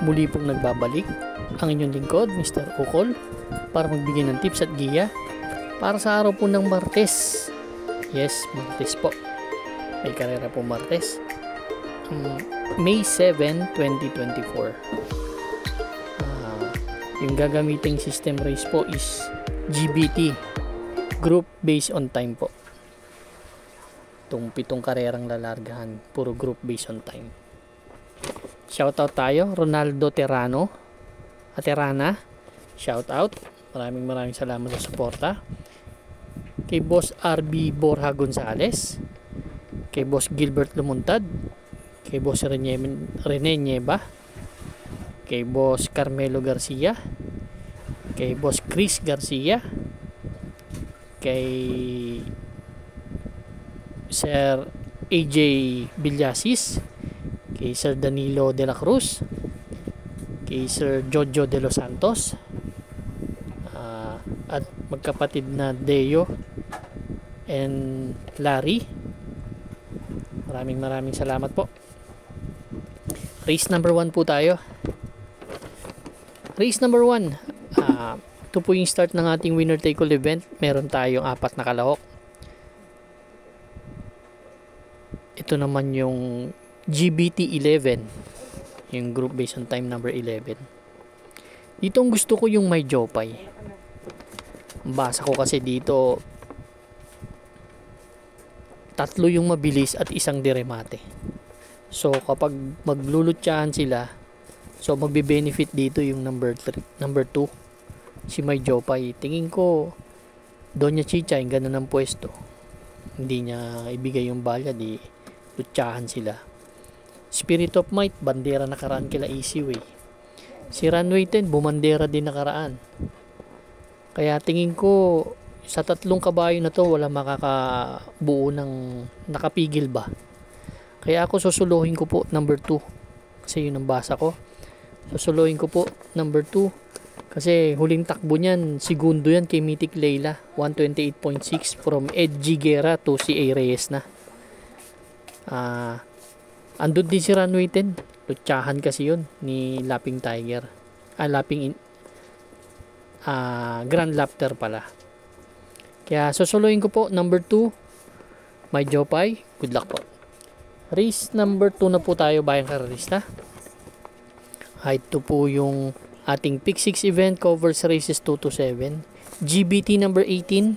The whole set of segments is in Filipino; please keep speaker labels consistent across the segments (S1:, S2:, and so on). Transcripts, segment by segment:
S1: Muli pong nagbabalik ang inyong lingkod, Mr. Ukol, para magbigay ng tips at giya para sa araw po ng Martes. Yes, Martes po. May karera po Martes. May 7, 2024. Yung gagamiting system race po is GBT, Group Based on Time po. Itong 7 karerang lalargahan, puro group based on time. Shoutout tayo, Ronaldo Terrano, Aterana, shoutout. Maraming salamat sa suporta. Kay Boss RB Borja Gonzales, kay Boss Gilbert Lumuntad, kay Boss Rene Nieva, kay Boss Carmelo Garcia, kay Boss Chris Garcia, kay Sir AJ Villasis, kay Sir Danilo de la Cruz, kay Sir Jojo de los Santos, at magkapatid na Deo and Larry. Maraming salamat po. Race number 1 po tayo. Race number 1, ito po yung start ng ating winner take all event. Meron tayong 4 na kalahok. Ito naman yung GBT 11, yung group based on time number 11. Dito ang gusto ko yung may Jopay. Basa ko kasi dito 3 yung mabilis at 1 diremate. So kapag maglulutyahan sila, so magbe-benefit dito yung number 2, si may Jopay. Tingin ko Doña Chicha yung ganun ang pwesto, hindi niya ibigay yung balya, di lutyahan sila. Spirit of Might, bandera nakaraan kila Easy Way. Si Runway 10, bumandera din nakaraan. Kaya tingin ko sa 3 kabayo na to, wala makakabuo ng nakapigil ba. Kaya ako susuluhin ko po number 2. Kasi yun ang basa ko. Susuluhin ko po number 2. Kasi huling takbo niyan, segundo yan kay Mythic Leila. 128.6 from Ed Giguera to si A. Reyes na. Andun din si Runway 10. Lutyahan kasi yun ni Lapping Tiger. Grand Laughter pala. Kaya susuluhin ko po number 2, may Jopay. Good luck po. Race number 2 na po tayo, bayang karerista. Ito po yung ating Pick 6 event, covers races 2 to 7. GBT number 18.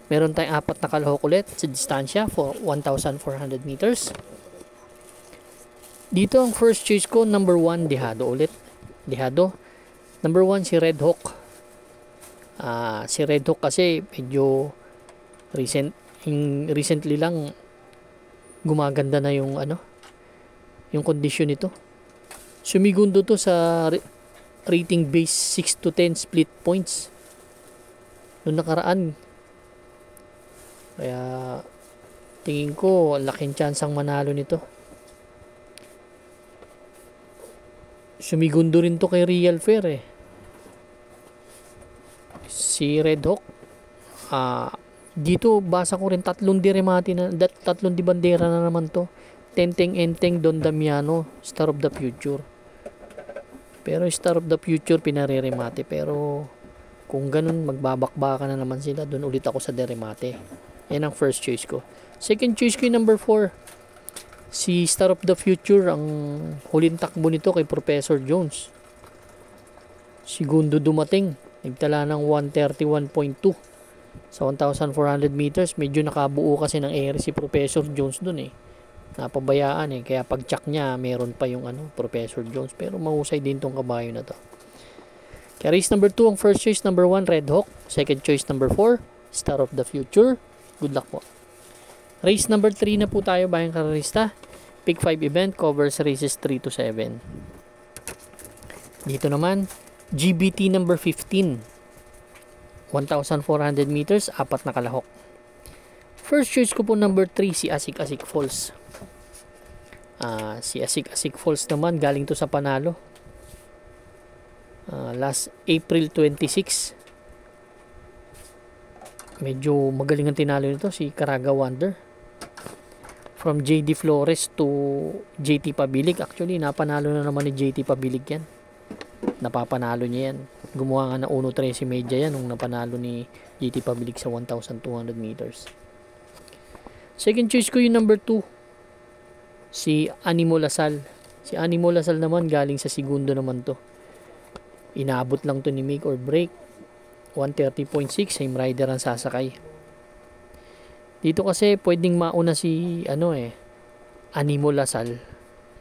S1: Meron tayong 4 na kalahok ulit sa distansya for 1,400 meters. Dito ang first choice ko, number 1, Dejado ulit. Dejado. Number 1, si Red Hawk. Si Red Hawk kasi medyo recently lang gumaganda na yung yung condition nito. Sumigundo to sa rating base 6 to 10 split points noong nakaraan. Kaya tingin ko laking chance ang manalo nito. Sumigundo rin to kay Real Fair si Red Hawk. Dito basa ko rin 3 diremati na, 3 di bandera na naman to. Tenteng Enteng Don Damiano, Star of the Future. Pero Star of the Future pinareremate. Pero kung ganun magbabakbaka na naman sila, doon ulit ako sa deremate. Yan ang first choice ko. Second choice ko yung number 4, si Star of the Future. Ang huling takbo nito kay Professor Jones, segundo dumating, nagtala ng 131.2 sa 1,400 meters. Medyo nakabuo kasi ng air si Professor Jones dun napabayaan kaya pag check niya meron pa yung Professor Jones. Pero mahusay din tong kabayo na to. Kaya race number 2 ang first choice, number 1 Red Hawk. Second choice number 4 Star of the Future. Good luck po. Race number 3 na po tayo, bayang karerista. Pick 5 event, covers races 3 to 7. Dito naman GBT number 15, 1,400 meters, 4 na kalahok. First choice ko po number 3, si Asik Asik Falls. Si Asik Asik Falls naman, galing to sa panalo last April 26. Medyo magaling ang tinalo nito, si Caraga Wonder. From JD Flores to JT Pabilig. Actually, napanalo na naman ni JT Pabilig yan. napapanalo niya yan. Gumawa nga ng 1.13 media yan nung napanalo ni JT Pabilik sa 1,200 meters. Second choice ko yung number 2, si Animo Lasal. Si Animo Lasal naman galing sa segundo naman to. Inabot lang to ni make or break. 130.6, same rider ang sasakay. Dito kasi pwedeng mauna si Animo Lasal.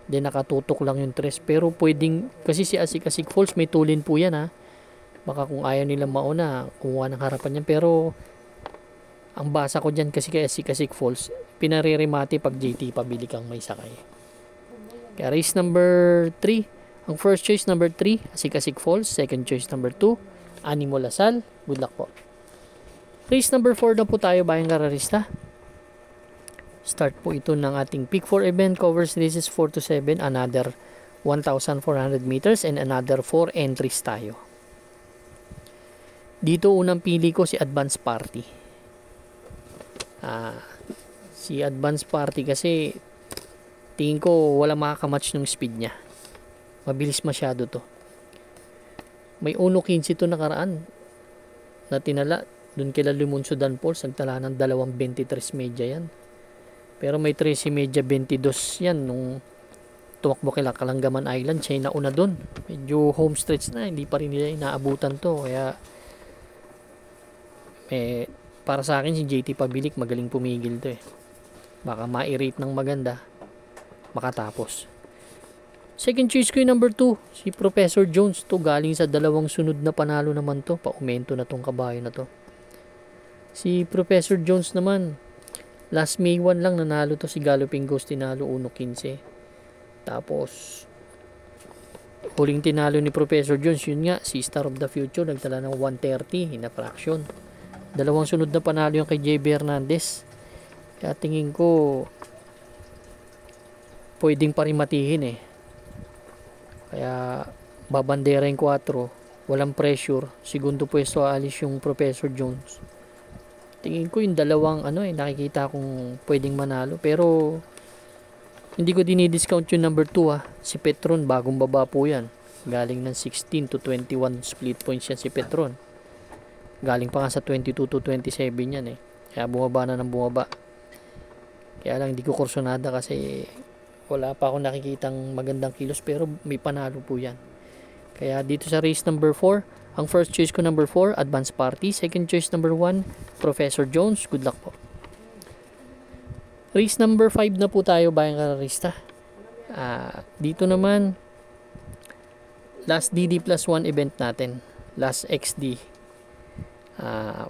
S1: Then nakatutok lang yung tres. Pero pwedeng, kasi si Asik-Asik Falls may tulin po yan ha. Baka kung ayaw nilang mauna, kumuha ng harapan yan. Pero ang basa ko dyan kasi kay Asik-Asik Falls, pinaririmati pag JT Pabilik ang may sakay. Kaya race number 3, ang first choice number 3, Asik-Asik Falls. Second choice number 2, Animo Lasal. Good luck po. Race number 4 na po tayo, bayang kararista. Start po ito ng ating Peak 4 event. Covers races 4 to 7, another 1,400 meters and another 4 entries tayo. Dito unang pili ko si Advance Party. Si Advance Party kasi tingin ko wala makakamatch ng speed niya. Mabilis masyado to. May 1.15 to nakaraan na tinala dun kila Lumunso Dan Pauls, nagtala ng 2.23 media yan. Pero may 13 media 22 yan nung tumakbo kila Kalanggaman Island. Siya nauna dun. Medyo home stretch na, hindi pa rin nila inaabutan to. Kaya para sa akin si JT Pabilik magaling pumigil to eh. Baka ma-rate ng maganda, makatapos. Second choice ko yung number 2, si Professor Jones. To galing sa dalawang sunod na panalo naman to. Paumento na tong kabayo na to. Si Professor Jones naman, last May 1 lang nanalo to si Galloping Ghost, tinalo 1.15. Tapos huling tinalo ni Professor Jones, yun nga, si Star of the Future, nagtala ng 1.30 in a fraction. Dalawang sunod na panalo yung kay JB Hernandez. Kaya tingin ko pwedeng pa rin matihin eh. Kaya babandera yung 4, walang pressure. Segundo pwesto aalis yung Professor Jones. Tingin ko yung dalawang nakikita kong pwedeng manalo. Pero hindi ko dinidiscount yung number 2 si Petron, bagong baba po yan. Galing ng 16 to 21 split points yan si Petron. Galing pa nga sa 22 to 27 yan eh. Kaya bumaba na ng bumaba. Kaya lang hindi ko kursonada kasi wala pa akong nakikitang magandang kilos, pero may panalo po yan. Kaya dito sa race number 4, ang first choice ko number 4, Advance Party. Second choice number 1, Professor Jones. Good luck po. Race number 5 na po tayo, bayang kararista. Dito naman, last DD plus 1 event natin. Last XD.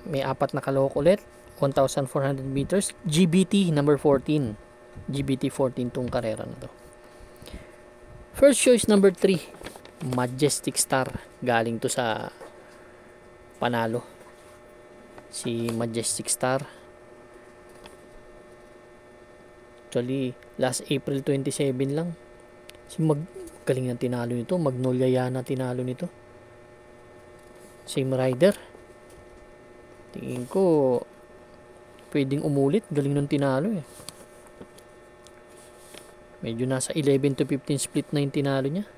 S1: May 4 na kalahok ulit. 1,400 meters. GBT number 14. GBT 14 tong karera na to. First choice number 3, Majestic Star. Galing to sa panalo. Si Majestic Star. Actually, last April 27 lang. Galing ng tinalo nito. Magnolia Yana tinalo nito. Same rider. Tingin ko pwedeng umulit. Galing ng tinalo eh. Medyo nasa 11 to 15 split na yung tinalo niya.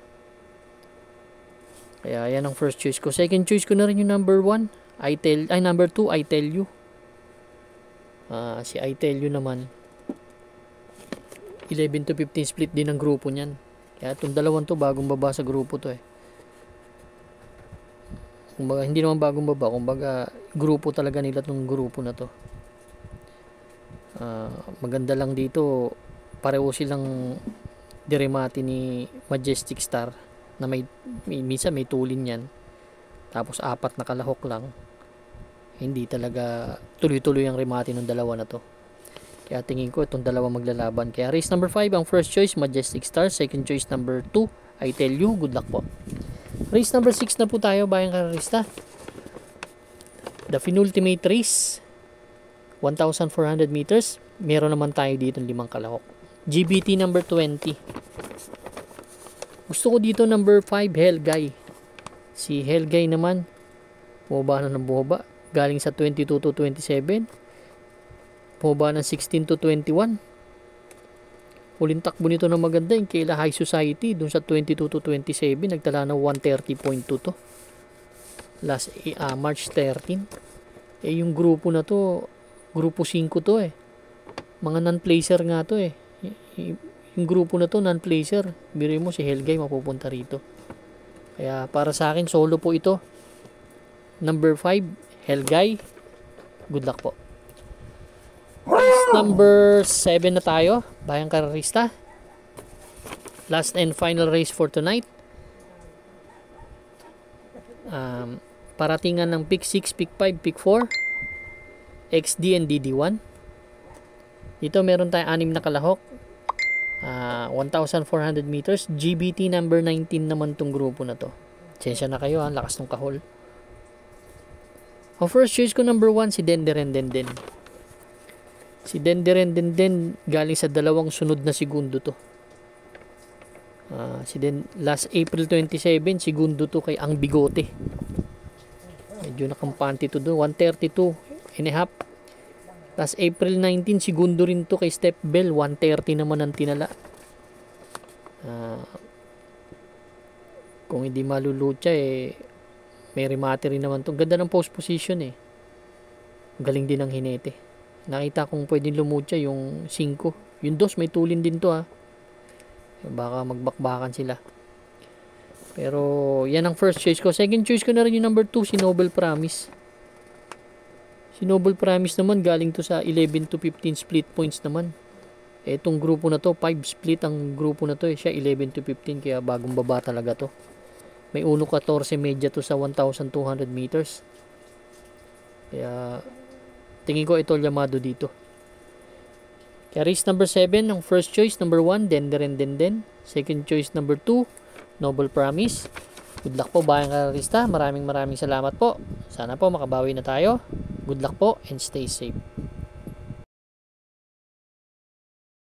S1: Kaya yan ang first choice ko. Second choice ko na rin yung number 1. Number 2, I Tell You. Si I Tell You naman, 11 to 15 split din ang grupo niyan. Kaya itong dalawang to bagong baba sa grupo to eh. Kumbaga, hindi naman bagong baba, kumbaga grupo talaga nila itong grupo na to. Maganda lang dito, pareho silang diremati ni Majestic Star na minsan may tulin yan, tapos 4 na kalahok lang. Hindi talaga tuloy-tuloy ang remati ng dalawa na to. Kaya tingin ko itong dalawa maglalaban. Kaya race number 5 ang first choice, Majestic Star. Second choice number 2, I Tell You. Good luck po. Race number 6 na po tayo, bayang kararista. The penultimate race, 1,400 meters. Meron naman tayo dito 5 kalahok. GBT number 20. Gusto ko dito number 5, Helgay. Si Helgay naman, bumaba na ng bumaba. Galing sa 22 to 27. Bumaba ng 16 to 21. Huling takbo nito na maganda yung Kayla High Society dun sa 22 to 27. Nagtala ng 130.2 to. March 13. Yung grupo na to, grupo 5 to Mga non-placer nga to Yung grupo na to, non-placer. Biro mo si Helgay mapupunta rito. Kaya para sa akin, solo po ito. Number 5, Helgay. Good luck po. Number 7 na tayo. Bayang Karerista. Last and final race for tonight. Paratingan ng pick 6, pick 5, pick 4. XD and DD1. Dito meron tayong 6 na kalahok. 1,400 meters. GBT number 19 naman tong grupo na to. Sensya na kayo, lakas ng kahol. Ang first choice ko number 1 si Denderen Denden. Si Denderen Denden galing sa dalawang sunod na segundo to. Last April 27 segundo to kay Ang Bigote. Medyo nakampante to doon. 132 and a half. Last April 19 segundo rin to kay Step Bell. 130 naman ang tinala. Kung hindi malulucha may remate rin naman to. Ganda ng post position galing din ng hinete. Nakita kong pwedeng lumutya yung 5. Yung 2 may tulin din to baka magbakbakan sila. Pero yan ang first choice ko. Second choice ko na rin yung number 2 si Noble Promise. Si Noble Promise naman galing to sa 11 to 15 split points naman. Etong grupo na to 5 split ang grupo na to siya 11 to 15 kaya bagong baba talaga to. May 1.14 media to sa 1,200 meters. Kaya tingin ko ito Yamado dito. Kaya race number 7, ang first choice number 1, Denderen Denden. Second choice number 2, Noble Promise. Good luck po Bayang Karerista. Maraming salamat po. Sana po makabawi na tayo. Good luck po and stay safe.